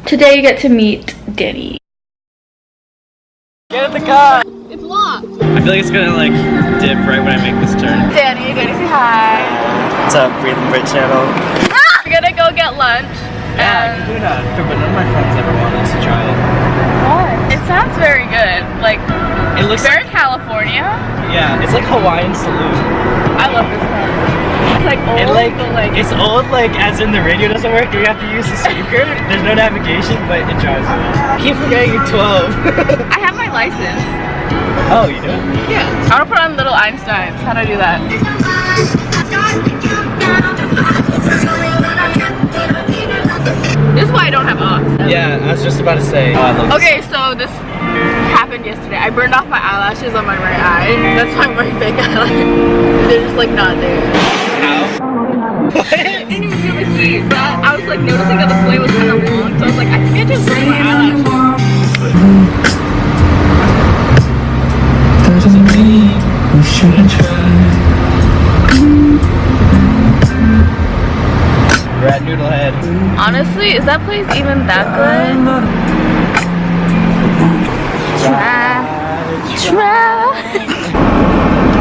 Today you get to meet Danny. Get in the car! It's locked. I feel like it's gonna like dip right when I make this turn. Danny, say hi. What's up, Breathe and Brit channel? We're gonna go get lunch. Yeah, Kahuna, but none of my friends ever wanted us to try it. What? It sounds very good. Like, It looks very California. yeah, it's like Hawaiian saloon. I love this one. It's like old, but like it's old, like as in the radio doesn't work. You have to use the speaker. There's no navigation, but it drives me. I keep forgetting you're 12. I have my license. Oh, you do? Yeah. I want to put on little Einsteins. How do I do that? This is why I don't have aux. Yeah, I was just about to say. Oh, I love Okay, so this happened yesterday. I burned off my eyelashes on my right eye. That's why my fake eyelashes. They're just like not there. How? I didn't even feel the heat, but I was like noticing that the flame was kind of long, so I was like, I can't just burn my eyelashes. Doesn't mean we shouldn't try. We're at Noodlehead. Honestly, is that place even that good? Try.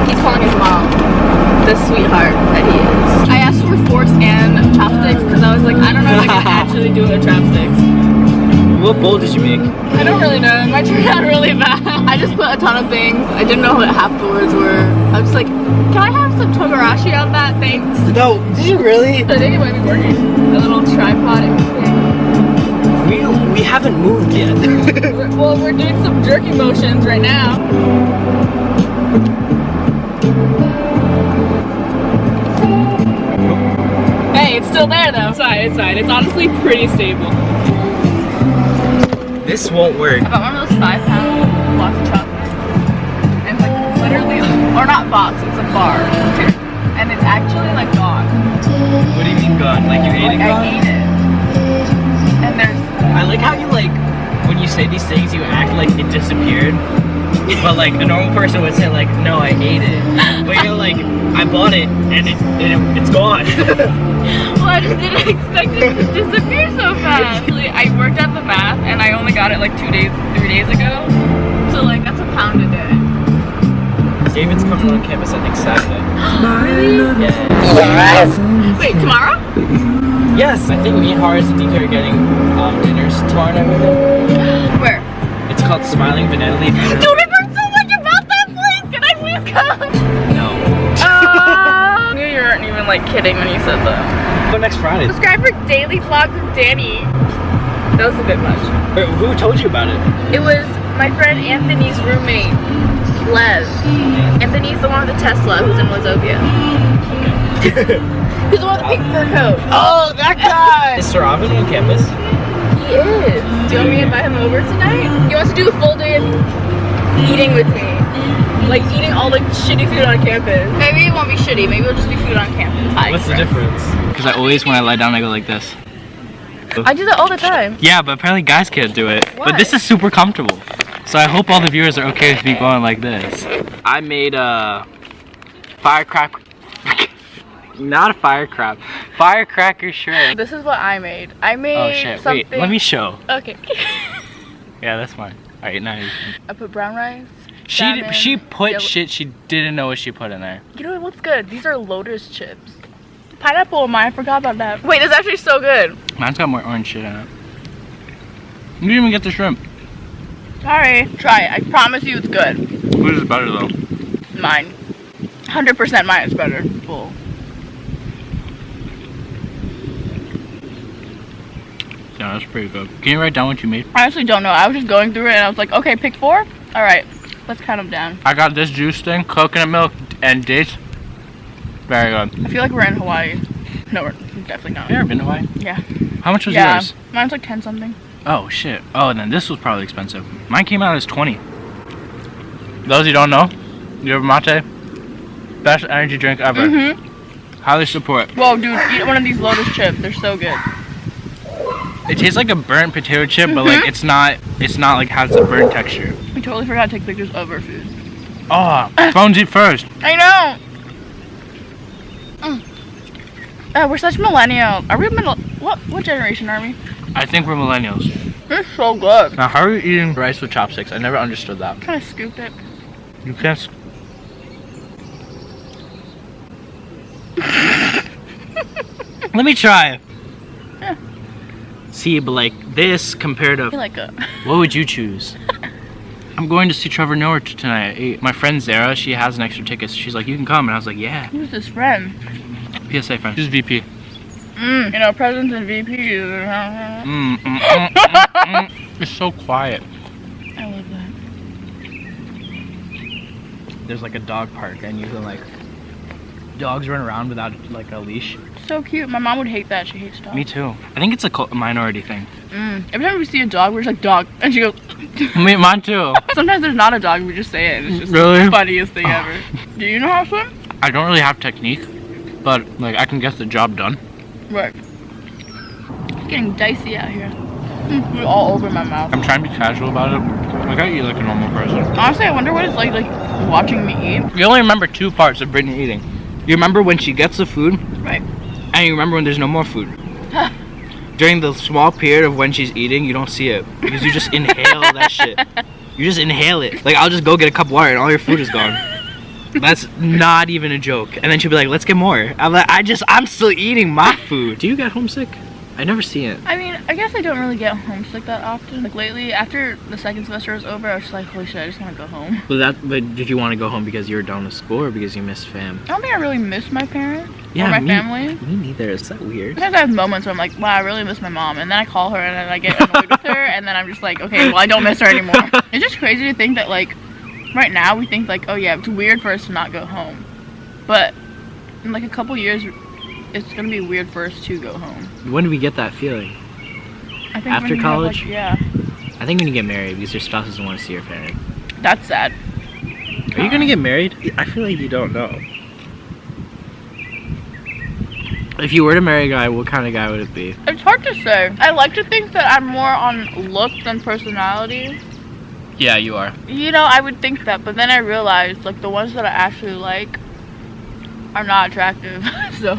He's calling his mom the sweetheart that he is. I asked for forks and chopsticks because I was like, I don't know if I can actually do it with chopsticks. What bowl did you make? I don't really know. It turned out really bad. I just put a ton of things. I didn't know what half the words were. I was just like, can I have some togarashi on that? Thanks. No, did you really? I think it might be working. A little tripod and thing. We haven't moved yet. Well, we're doing some jerking motions right now. Hey, it's still there though. It's fine. It's honestly pretty stable. This won't work. I bought one of those 5-pound blocks of chocolate. And it's like literally, or not box, it's a bar. And it's actually like gone. What do you mean gone? Like you ate it gone? I ate it. And there's... I like how you like, when you say these things, you act like it disappeared. But like a normal person would say like, no, I ate it. But you're like, I bought it and it's gone. Well, I just didn't expect it to disappear so fast. Actually, I worked at the math and I only got it like 3 days ago. So like that's a pound a day. David's coming on campus, I think Saturday. Really? Yeah. Wait, tomorrow? Yes, I think me, Horace, and DK are getting dinners tomorrow night with him. Where? It's called Smiling Banana Leaf. Dude, I've heard so much about that place! Can I please come? No. I knew you weren't even like kidding when you said that. Go next Friday. Subscribe for daily vlogs with Danny. That was a bit much. Wait, who told you about it? It was my friend Anthony's roommate, Les. Anthony's the one with the Tesla who's in Wazobia. He's the one with the pink fur coat. Oh, that guy! Is Saravan on campus? He is. Do you want me to invite him over tonight? He wants to do a full day of eating with me. Like eating all the shitty food on campus. Maybe it won't be shitty, maybe it'll just be food on campus. What's the difference? Because I always, when I lie down, I go like this. I do that all the time. Yeah, but apparently guys can't do it. Why? But this is super comfortable. So I hope all the viewers are okay with me going like this. I made a firecracker. Not a firecracker shrimp. This is what I made. I made something. Wait, let me show. Okay. Yeah, that's fine. Alright, now you can. I put brown rice. She put yellow. shit she didn't know what she put in there. You know what's good? These are Lotus chips. Pineapple in mine, I forgot about that. Wait, this is actually so good. Mine's got more orange shit in it. You didn't even get the shrimp. Sorry. Try it. I promise you it's good. Which is better though? Mine. 100% mine is better. Full. Yeah, that's pretty good. Can you write down what you made? I honestly don't know. I was just going through it and I was like, okay, pick 4? Alright, let's count them down. I got this juice thing, coconut milk, and dates. Very good. I feel like we're in Hawaii. No, we're definitely not. You ever been to Hawaii? Yeah. How much was yours? Mine's like 10 something. Oh shit. Oh, then this was probably expensive. Mine came out as 20. Those you don't know, yerba mate, best energy drink ever. Highly support. Whoa, dude, eat one of these Lotus chips. They're so good. It tastes like a burnt potato chip, but like it's not like has a burnt texture. We totally forgot to take pictures of our food. Oh, phones eat first. I know. We're such millennials. Are we what generation are we? I think we're millennials. It's so good. Now, how are you eating rice with chopsticks? I never understood that. Kind of scoop it. You can't. Let me try. Yeah. See, but like this compared I to feel like a. what would you choose? I'm going to see Trevor Noah tonight at 8. My friend Zara, she has an extra ticket. So she's like, you can come. And I was like, yeah. Who's this friend? PSA friend. She's VP. You know, presidents and VPs. It's so quiet. I love that. There's like a dog park and you can like, dogs run around without like a leash. So cute. My mom would hate that. She hates dogs. Me too. I think it's a minority thing. Every time we see a dog, we're just like, dog. And she goes, Mine too. sometimes there's not a dog, we just say it. It's just Really? the funniest thing ever. Do you know how to swim? I don't really have technique, but like I can get the job done. Right. It's getting dicey out here. We're all over my mouth. I'm trying to be casual about it. Like I eat like a normal person. Honestly, I wonder what it's like watching me eat. You only remember 2 parts of Brittany eating. You remember when she gets the food, Right. and you remember when there's no more food. During the small period of when she's eating, you don't see it because you just inhale that shit. You just inhale it. Like I'll just go get a cup of water and all your food is gone. That's not even a joke. And then she'll be like, "Let's get more." I'm like, I'm still eating my food. Do you get homesick? I never see it. I mean, I guess I don't really get homesick that often. Like lately, after the second semester was over, I was just like, holy shit, I just want to go home. But did you want to go home because you were done with school or because you missed fam? I don't think I really miss my parents or my me, family. Me neither. Is that weird? Sometimes I have moments where I'm like, wow, I really miss my mom. And then I call her and then I get annoyed with her. And then I'm just like, okay, well, I don't miss her anymore. It's just crazy to think that, like, right now we think, like, oh, yeah, it's weird for us to not go home. But in, like, a couple years, it's going to be weird for us to go home. When do we get that feeling? I think After when you have, college? like, yeah. I think when you get married because your spouse doesn't want to see your parent. That's sad. Are you gonna get married? I feel like you don't know. If you were to marry a guy, what kind of guy would it be? It's hard to say. I like to think that I'm more on look than personality. Yeah, you are. You know, I would think that, but then I realized, like, the ones that I actually like are not attractive. So,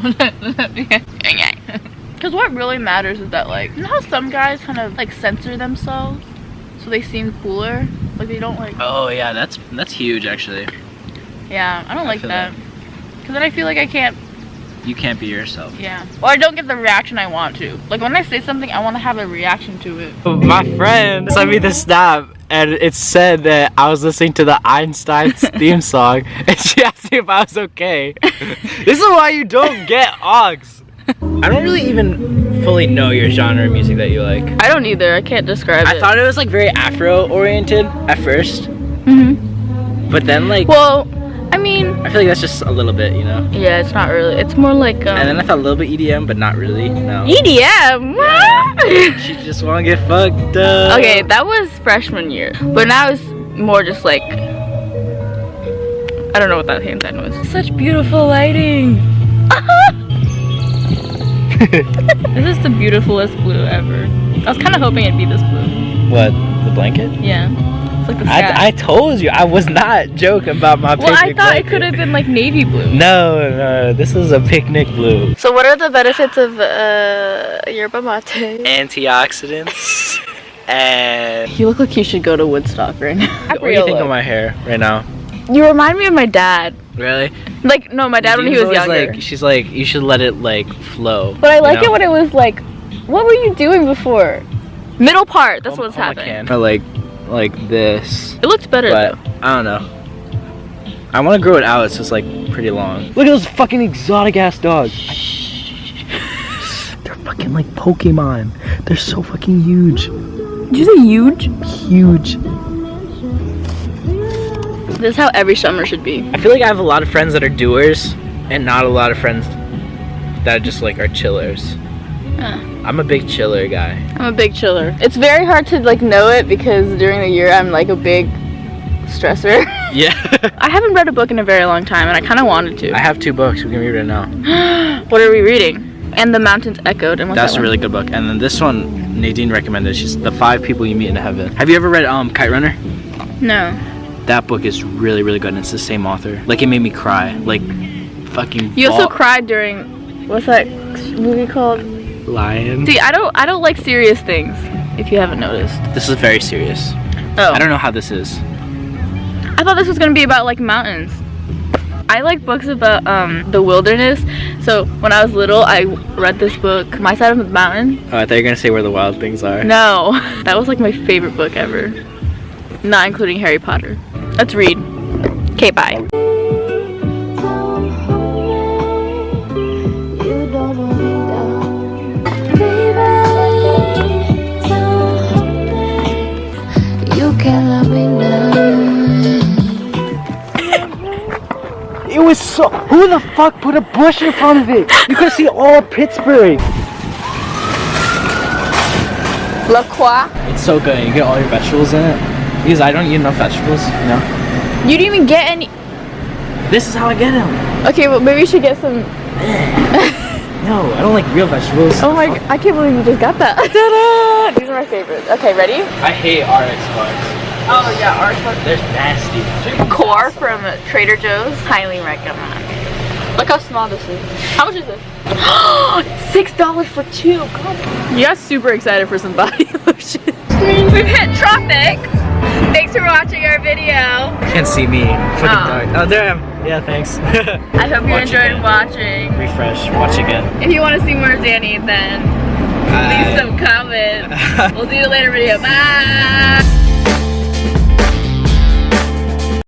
because what really matters is that, like, you know how some guys kind of, like, censor themselves so they seem cooler? Like, they don't, like... Oh, yeah, that's huge, actually. Yeah, I don't like that. Because then I feel like I can't... You can't be yourself. Yeah. Or I don't get the reaction I want to. Like, when I say something, I want to have a reaction to it. My friend sent me the snap, and it said that I was listening to the Einstein's theme song, and she asked me if I was okay. This is why you don't get Augs. I don't really even fully know your genre of music that you like. I don't either. I can't describe it. I thought it was like very Afro-oriented at first. But then like... Well, I mean... I feel like that's just a little bit, you know? Yeah, it's not really. It's more like... And then I thought a little bit EDM, but not really. No. EDM? What? Yeah. She just wanna get fucked up. Okay, that was freshman year. But now it's more just like... I don't know what that hand sign was. Such beautiful lighting. This is the beautifulest blue ever. I was kind of hoping it'd be this blue. What? The blanket? Yeah. It's like the sky. I told you, I was not joking about my picnic Well, I thought blanket. it could have been like navy blue. No, this is a picnic blue. So what are the benefits of yerba mate? Antioxidants, and... You look like you should go to Woodstock right now. What do you think of my hair right now? You remind me of my dad. Really? Like, no, my dad when he was always younger. like, she's like, you should let it like flow. But I like it when it was like, what were you doing before? Middle part, that's what's happening. Or like this. It looks better But, though. I don't know. I want to grow it out, it's just like pretty long. Look at those fucking exotic ass dogs. They're fucking like Pokemon. They're so fucking huge. Did you say huge? Huge. This is how every summer should be. I feel like I have a lot of friends that are doers and not a lot of friends that just like are chillers. I'm a big chiller guy. I'm a big chiller. It's very hard to like know it because during the year I'm like a big stressor. Yeah. I haven't read a book in a very long time and I kind of wanted to. I have 2 books. We can read it now. What are we reading? And the Mountains Echoed. And what's That's that a really good book. And then this one, Nadine recommended. She's The 5 People You Meet in Heaven. Have you ever read Kite Runner? No. That book is really, really good, and it's the same author. Like, it made me cry. Like, fucking... You also cried during What's that movie called? Lion. See, I don't like serious things. If you haven't noticed. This is very serious. Oh. I don't know how this is. I thought this was gonna be about like mountains. I like books about the wilderness. So when I was little, I read this book, My Side of the Mountain. Oh, I thought you were gonna say Where the Wild Things Are. No, that was like my favorite book ever. Not including Harry Potter. Let's read. Okay, bye. It was so. Who the fuck put a bush in front of it? You could see all Pittsburgh. La Croix. It's so good. You get all your vegetables in it. Because I don't eat enough vegetables, you know? You didn't even get any. This is how I get them. Okay, well maybe we should get some. No, I don't like real vegetables. Oh my! I can't believe you just got that. Ta-da! These are my favorites. Okay, ready? I hate RX bars. Oh yeah, ours was They're nasty. core from Trader Joe's. Highly recommend. Look how small this is. How much is this? $6 for 2. Come on. You got super excited for some body lotion. We've hit traffic. Thanks for watching our video. Can't see me. Fucking dark. Oh, there I am. Yeah, thanks. I hope you enjoyed watching. Refresh. Watch again. If you want to see more of Danny, then leave some comments. We'll see you in a later video. Bye.